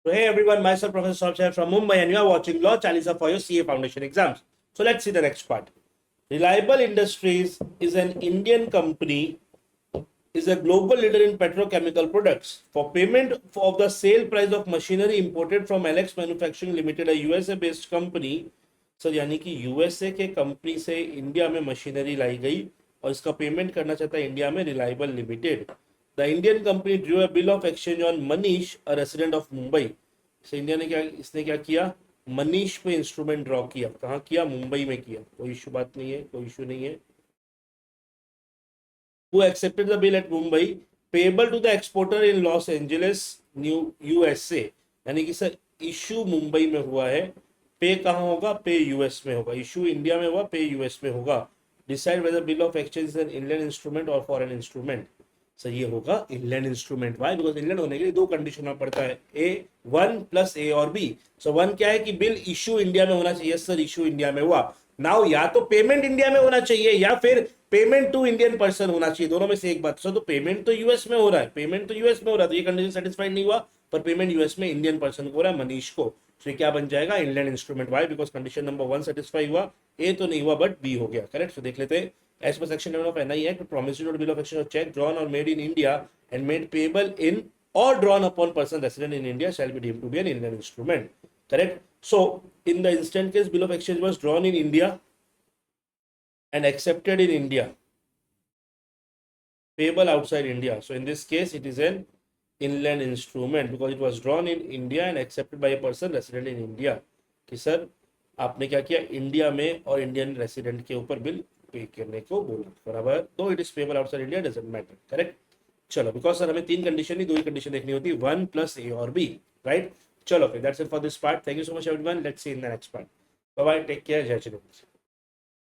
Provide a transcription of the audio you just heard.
So hey everyone, myself Professor Saurabh from Mumbai and you are watching Law Chalisa for your CA Foundation exams. So let's see the next part. Reliable Industries is an Indian company, is a global leader in petrochemical products. For payment of the sale price of machinery imported from LX Manufacturing Limited, a USA based company, sir यानी कि USA के company से India में machinery लाई गई और इसका payment करना चाहता है इंडिया में reliable limited. The Indian company drew a bill of exchange on Manish, a resident of Mumbai. India ने इसने क्या किया, मनीष पे इंस्ट्रूमेंट ड्रॉ किया. कहाँ किया? मुंबई में किया. कोई इशू बात नहीं है, कोई इशू नहीं है. Who accepted the bill at Mumbai, payable to the exporter in Los Angeles, new USA. यानी कि सर इशू मुंबई में हुआ है, पे कहाँ होगा? पे यूएस में होगा. इशू इंडिया में हुआ, पे यूएस में होगा. Decide whether bill of exchange is an Indian instrument और फॉरेन इंस्ट्रूमेंट. सर ये होगा Indian instrument. Why? Because Indian होने के लिए दो कंडीशन में पड़ता है, ए वन प्लस ए और बी. सो वन क्या है कि बिल इशू इंडिया में होना चाहिए. सर इशू इंडिया में हुआ. नाउ या तो पेमेंट इंडिया में होना चाहिए या फिर पेमेंट टू इंडियन पर्सन होना चाहिए. दोनों में से एक बात. सर तो पेमेंट तो यूएस में हो रहा है, पेमेंट तो यूएस में हो रहा है, तो ये कंडीशन सेटिस्फाइड नहीं हुआ. पर पेमेंट यूएस में इंडियन पर्सन को हो रहा है, मनीष को. तो क्या बन जाएगा? Indian instrument. Why? Because condition number one satisfy हुआ, ए तो नहीं हुआ बट बी हो गया. करेक्ट. तो देख लेते हैं. As per section 11 of NI act, promissory note, bill of exchange or check drawn or made in India and made payable in or drawn upon person resident in India shall be deemed to be an Indian instrument. Correct. So in the instant case, bill of exchange was drawn in India and accepted in India, payable outside India. So in this case, it is an inland instrument because it was drawn in India and accepted by a person resident in India. कि sir आपने क्या किया, India में और Indian resident के ऊपर bill pay करने को बोला. बराबर. दो it is payable outside India doesn't matter. Correct. चलो, बिकॉज सर हमें तीन कंडीशन नहीं, दो ही कंडीशन देखनी होती है, वन प्लस ए और बी. राइट. चलो फिर that's it for this part. Thank you so much everyone. Let's see in the next part. Bye bye. Take care. जय श्री राम.